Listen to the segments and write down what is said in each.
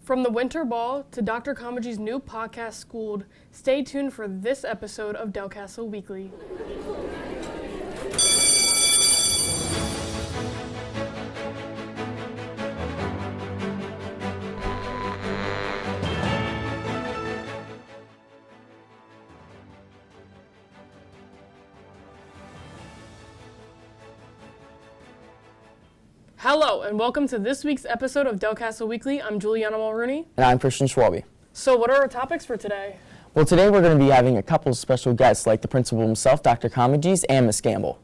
From the Winter Ball to Dr. Comegy's new podcast, Schooled, stay tuned for this episode of Delcastle Weekly. Hello, and welcome to this week's episode of Delcastle Weekly. I'm Juliana Mulrooney. And I'm Christian Schwalbe. So what are our topics for today? Well, today we're going to be having a couple of special guests like the principal himself, Dr. Comegy's, and Miss Gamble.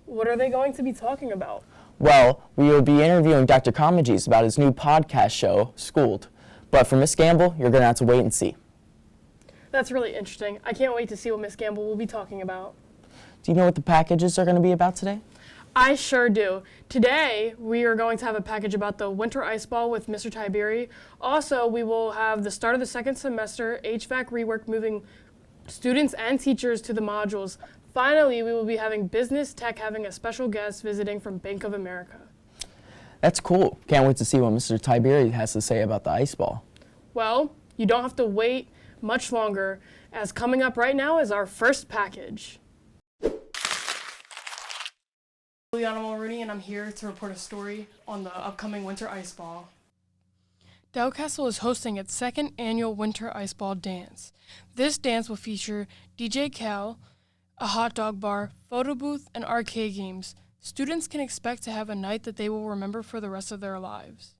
What are they going to be talking about? Well, we will be interviewing Dr. Comegy's about his new podcast show, Schooled. But for Miss Gamble, you're going to have to wait and see. That's really interesting. I can't wait to see what Miss Gamble will be talking about. Do you know what the packages are going to be about today? I sure do. Today, we are going to have a package about the Winter Ice Ball with Mr. Tiberi. Also, we will have the start of the second semester, HVAC rework, moving students and teachers to the modules. Finally, we will be having business tech having a special guest visiting from Bank of America. That's cool. Can't wait to see what Mr. Tiberi has to say about the ice ball. Well, you don't have to wait much longer, as coming up right now is our first package. Juliana Mulrooney, and I'm here to report a story on the upcoming Winter Ice Ball. Delcastle is hosting its second annual Winter Ice Ball dance. This dance will feature DJ Cal, a hot dog bar, photo booth, and arcade games. Students can expect to have a night that they will remember for the rest of their lives.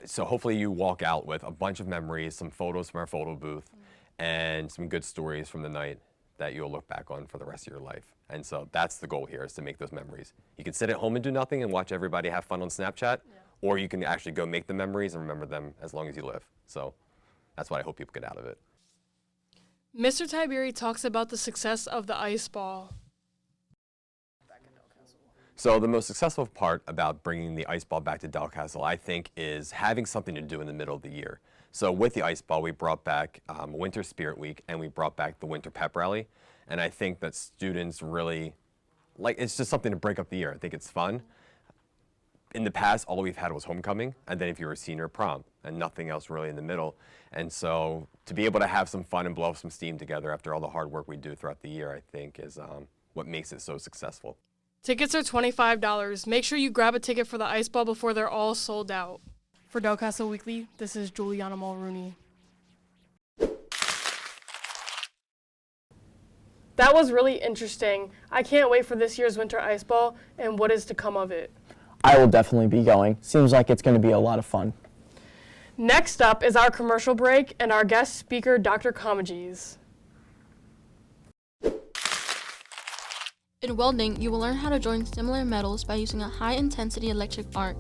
So hopefully you walk out with a bunch of memories, some photos from our photo booth, and some good stories from the night that you'll look back on for the rest of your life. And so that's the goal here, is to make those memories. You can sit at home and do nothing and watch everybody have fun on Snapchat, or you can actually go make the memories and remember them as long as you live. So that's what I hope people get out of it. Mr. Tiberi talks about the success of the ice ball. So the most successful part about bringing the ice ball back to Delcastle, I think, is having something to do in the middle of the year. So with the ice ball, we brought back Winter Spirit Week, and we brought back the Winter Pep Rally. And I think that students really, it's just something to break up the year. I think it's fun. In the past, all we've had was homecoming, and then if you were a senior, prom, and nothing else really in the middle. And so to be able to have some fun and blow off some steam together after all the hard work we do throughout the year, I think is what makes it so successful. Tickets are $25. Make sure you grab a ticket for the ice ball before they're all sold out. For Delcastle Weekly, this is Juliana Mulrooney. That was really interesting. I can't wait for this year's Winter Ice Ball and what is to come of it. I will definitely be going. Seems like it's going to be a lot of fun. Next up is our commercial break and our guest speaker, Dr. Comegy's. In welding, you will learn how to join similar metals by using a high-intensity electric arc.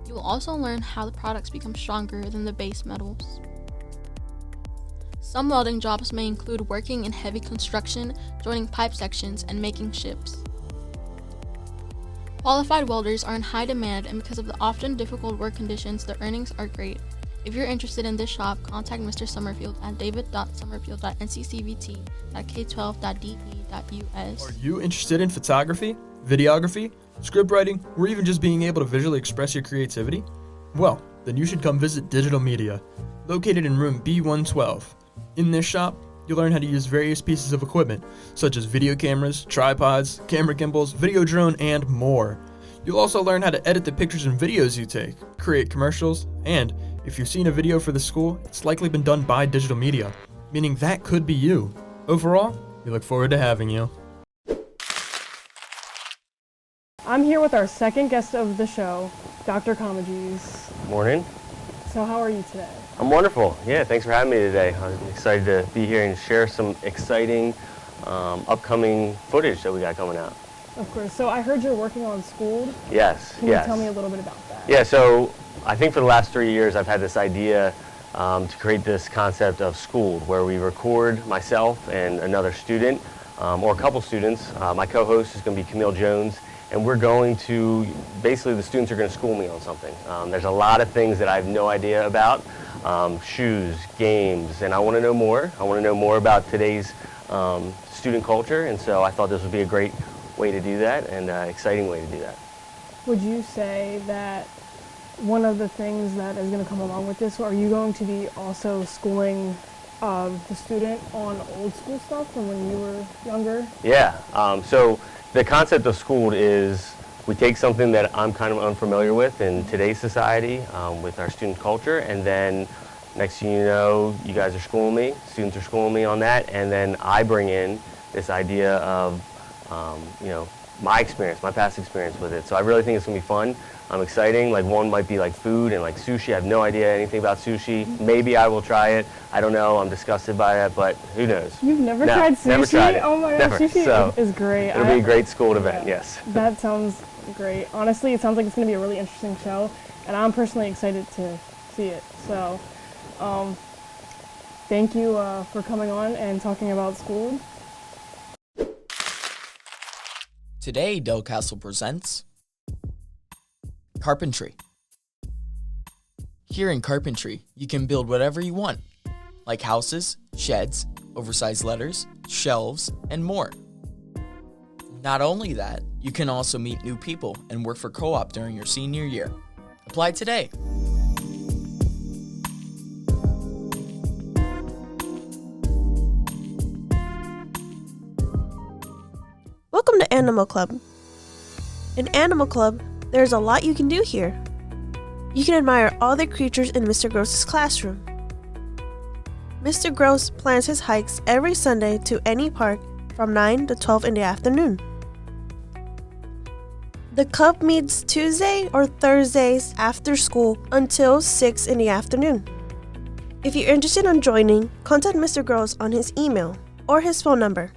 You will also learn how the products become stronger than the base metals. Some welding jobs may include working in heavy construction, joining pipe sections, and making ships. Qualified welders are in high demand, and because of the often difficult work conditions, the earnings are great. If you're interested in this shop, contact Mr. Summerfield at david.summerfield.ncCVT.k12.db.us. Are you interested in photography, videography, script writing, or even just being able to visually express your creativity? Well, then you should come visit Digital Media, located in room B112. In this shop, you'll learn how to use various pieces of equipment, such as video cameras, tripods, camera gimbals, video drone, and more. You'll also learn how to edit the pictures and videos you take, create commercials, and if you've seen a video for the school, it's likely been done by Digital Media, meaning that could be you. Overall, we look forward to having you. I'm here with our second guest of the show, Dr. Comegy's. Morning. So how are you today? I'm wonderful. Yeah, thanks for having me today. I'm excited to be here and share some exciting upcoming footage that we got coming out. Of course. So I heard you're working on Schooled. Yes, Can you tell me a little bit about that? Yeah, so I think for the last 3 years I've had this idea to create this concept of Schooled, where we record myself and another student, or a couple students. My co-host is going to be Camille Jones, and we're going to, basically the students are going to school me on something. There's a lot of things that I have no idea about, shoes, games, and I want to know more. I want to know more about today's student culture, and so I thought this would be a great way to do that and an exciting way to do that. Would you say that one of the things that is going to come along with this, are you going to be also schooling the student on old school stuff from when you were younger? Yeah, so the concept of schooled is we take something that I'm kind of unfamiliar with in today's society with our student culture, and then next thing you know, you guys are schooling me, students are schooling me on that, and then I bring in this idea of, my experience, my past experience with it. So I really think it's gonna be fun. Exciting. Like one might be like food and like sushi. I have no idea anything about sushi. Maybe I will try it. I don't know. I'm disgusted by it, but who knows? You've never tried sushi? Never tried it. Oh my Never. gosh, sushi So is great. It'll be a great schooled event, yes. That sounds great. Honestly, it sounds like it's going to be a really interesting show, and I'm personally excited to see it. So, thank you for coming on and talking about school. Today, Del Castle presents carpentry. Here in carpentry, you can build whatever you want, like houses, sheds, oversized letters, shelves, and more. Not only that, you can also meet new people and work for co-op during your senior year. Apply today. Welcome to Animal Club. In Animal Club, there's a lot you can do here. You can admire all the creatures in Mr. Gross's classroom. Mr. Gross plans his hikes every Sunday to any park from 9 to 12 in the afternoon. The club meets Tuesday or Thursdays after school until 6 in the afternoon. If you're interested in joining, contact Mr. Gross on his email or his phone number.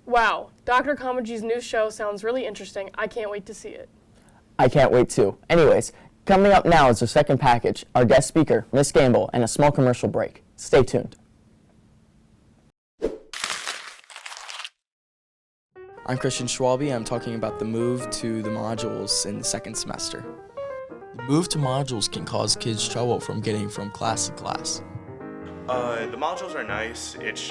Wow, Dr. Kamaji's new show sounds really interesting. I can't wait to see it. I can't wait too. Anyways, coming up now is the second package, our guest speaker, Miss Gamble, and a small commercial break. Stay tuned. I'm Christian Schwalbe. I'm talking about the move to the modules in the second semester. The move to modules can cause kids trouble from getting from class to class. The modules are nice. It's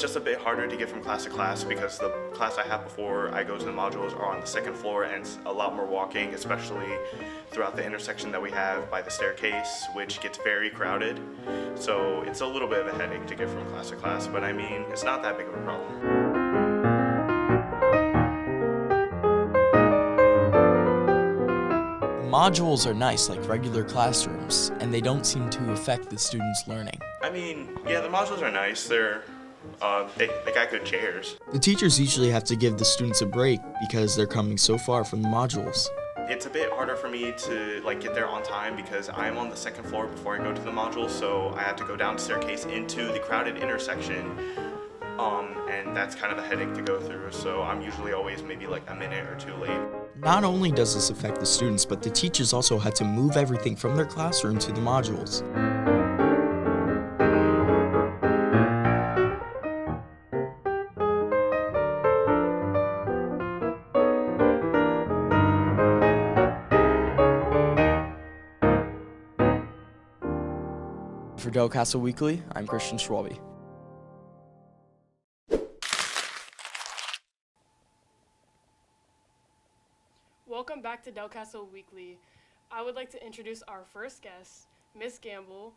just a bit harder to get from class to class because the class I have before I go to the modules are on the second floor, and it's a lot more walking, especially throughout the intersection that we have by the staircase, which gets very crowded. So it's a little bit of a headache to get from class to class, but I mean, it's not that big of a problem. Modules are nice like regular classrooms, and they don't seem to affect the students' learning. I mean, yeah, the modules are nice. They got good chairs. The teachers usually have to give the students a break because they're coming so far from the modules. It's a bit harder for me to get there on time because I'm on the second floor before I go to the modules, so I have to go down the staircase into the crowded intersection, and that's kind of a headache to go through, so I'm usually always maybe a minute or two late. Not only does this affect the students, but the teachers also had to move everything from their classroom to the modules. For Del Castle Weekly, I'm Christian Schwalbe. Welcome back to Del Castle Weekly. I would like to introduce our first guest, Miss Gamble,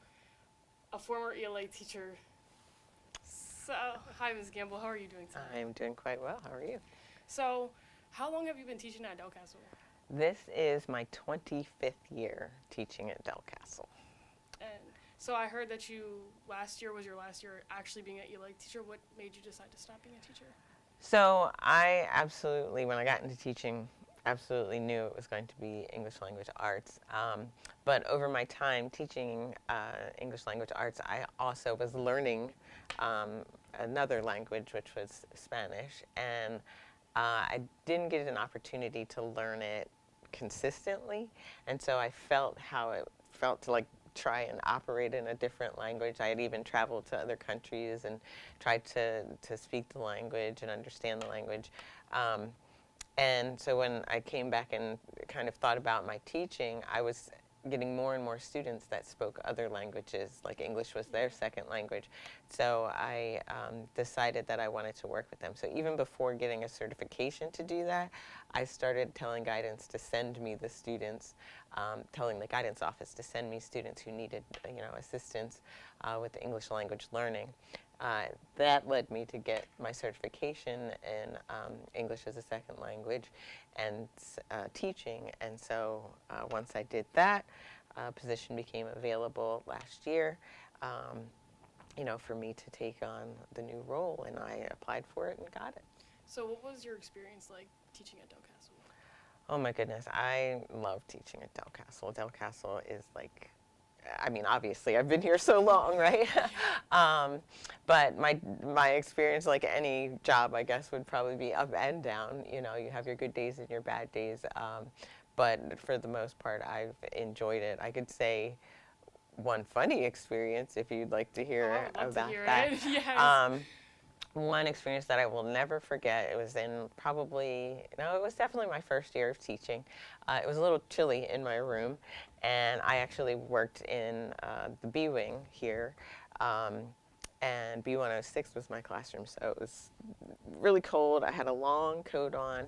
a former ELA teacher. So, hi, Ms. Gamble. How are you doing today? I'm doing quite well. How are you? So, how long have you been teaching at Del Castle? This is my 25th year teaching at Del Castle. And so I heard that last year was your last year actually being an ELA teacher. What made you decide to stop being a teacher? So I absolutely, when I got into teaching, absolutely knew it was going to be English language arts. But over my time teaching English language arts, I also was learning another language, which was Spanish. And I didn't get an opportunity to learn it consistently. And so I felt how it felt to try and operate in a different language. I had even traveled to other countries and tried to speak the language and understand the language. And so when I came back and kind of thought about my teaching, I was getting more and more students that spoke other languages, like English was their second language. So I decided that I wanted to work with them. So even before getting a certification to do that, I started telling guidance to send me the students, telling the guidance office to send me students who needed, assistance with the English language learning. That led me to get my certification in English as a second language and teaching. And so once I did that, a position became available last year, for me to take on the new role, and I applied for it and got it. So what was your experience like teaching at Delcastle? Oh my goodness, I love teaching at Delcastle. Delcastle is like, obviously I've been here so long, right? But my experience, like any job, I guess, would probably be up and down. You have your good days and your bad days. But for the most part, I've enjoyed it. I could say one funny experience, if you'd like to hear about that. Yes. One experience that I will never forget, it was it was definitely my first year of teaching. It was a little chilly in my room, and I actually worked in the B wing here, and B106 was my classroom, so it was really cold. I had a long coat on,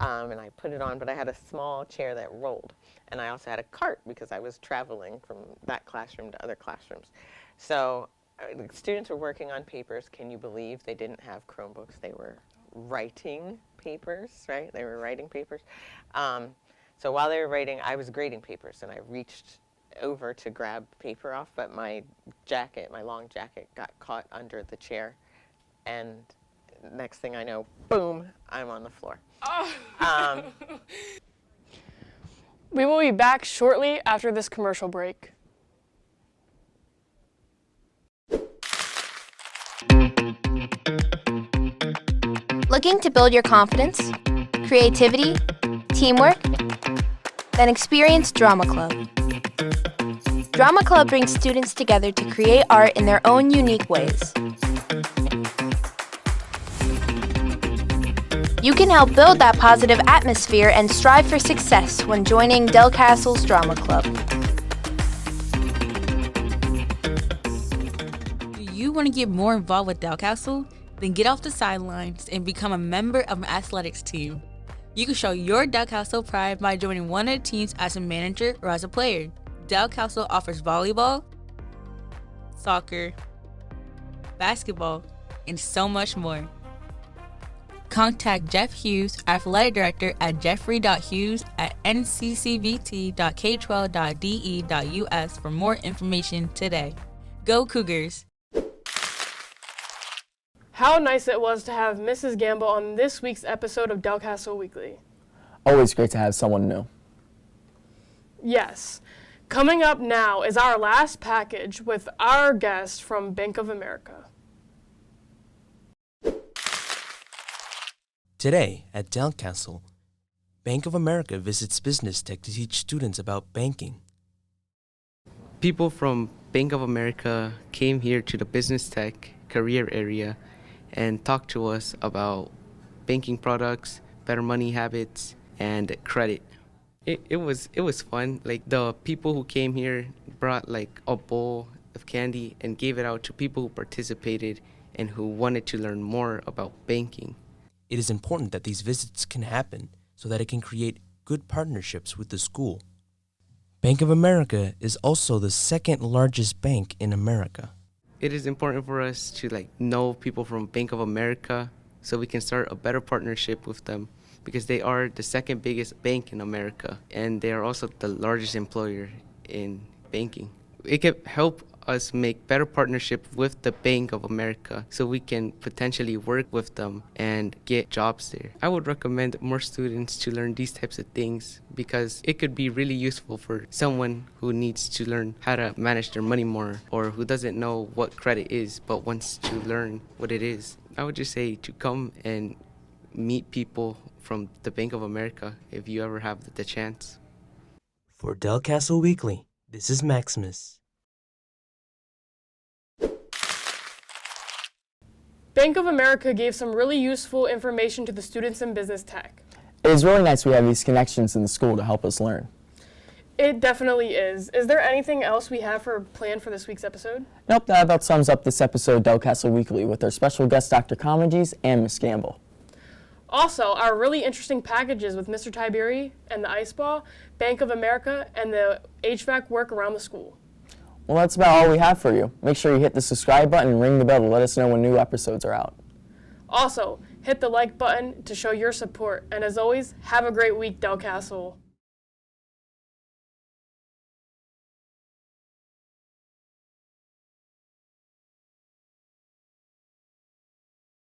and I put it on, but I had a small chair that rolled, and I also had a cart because I was traveling from that classroom to other classrooms. So the students were working on papers. Can you believe they didn't have Chromebooks? They were writing papers, right? They were writing papers. So while they were writing, I was grading papers, and I reached over to grab paper off, but my long jacket, got caught under the chair, and next thing I know, boom, I'm on the floor. Oh. We will be back shortly after this commercial break. Looking to build your confidence, creativity, teamwork? Then experience Drama Club. Drama Club brings students together to create art in their own unique ways. You can help build that positive atmosphere and strive for success when joining Delcastle's Drama Club. Do you want to get more involved with Delcastle? Then get off the sidelines and become a member of an athletics team. You can show your Delcastle pride by joining one of the teams as a manager or as a player. Delcastle offers volleyball, soccer, basketball, and so much more. Contact Jeff Hughes, Athletic Director at jeffrey.hughes@ncccbt.k12.de.us for more information today. Go Cougars! How nice it was to have Mrs. Gamble on this week's episode of Delcastle Weekly. Always great to have someone new. Yes. Coming up now is our last package with our guest from Bank of America. Today at Delcastle, Bank of America visits Business Tech to teach students about banking. People from Bank of America came here to the Business Tech career area and talked to us about banking products, better money habits, and credit. It was fun. Like, the people who came here brought like a bowl of candy and gave it out to people who participated and who wanted to learn more about banking. It is important that these visits can happen so that it can create good partnerships with the school. Bank of America is also the second largest bank in America. It is important for us to know people from Bank of America so we can start a better partnership with them, because they are the second biggest bank in America and they are also the largest employer in banking. It could help us make better partnership with the Bank of America so we can potentially work with them and get jobs there. I would recommend more students to learn these types of things because it could be really useful for someone who needs to learn how to manage their money more, or who doesn't know what credit is but wants to learn what it is. I would just say to come and meet people from the Bank of America if you ever have the chance. For Delcastle Weekly, this is Maximus. Bank of America gave some really useful information to the students in Business Tech. It is really nice we have these connections in the school to help us learn. It definitely is. Is there anything else we have planned for this week's episode? Nope, that about sums up this episode of Delcastle Weekly with our special guest Dr. Comedies and Miss Gamble. Also, our really interesting packages with Mr. Tiberi and the Ice Ball, Bank of America, and the HVAC work around the school. Well, that's about all we have for you. Make sure you hit the subscribe button and ring the bell to let us know when new episodes are out. Also, hit the like button to show your support. And as always, have a great week, Delcastle.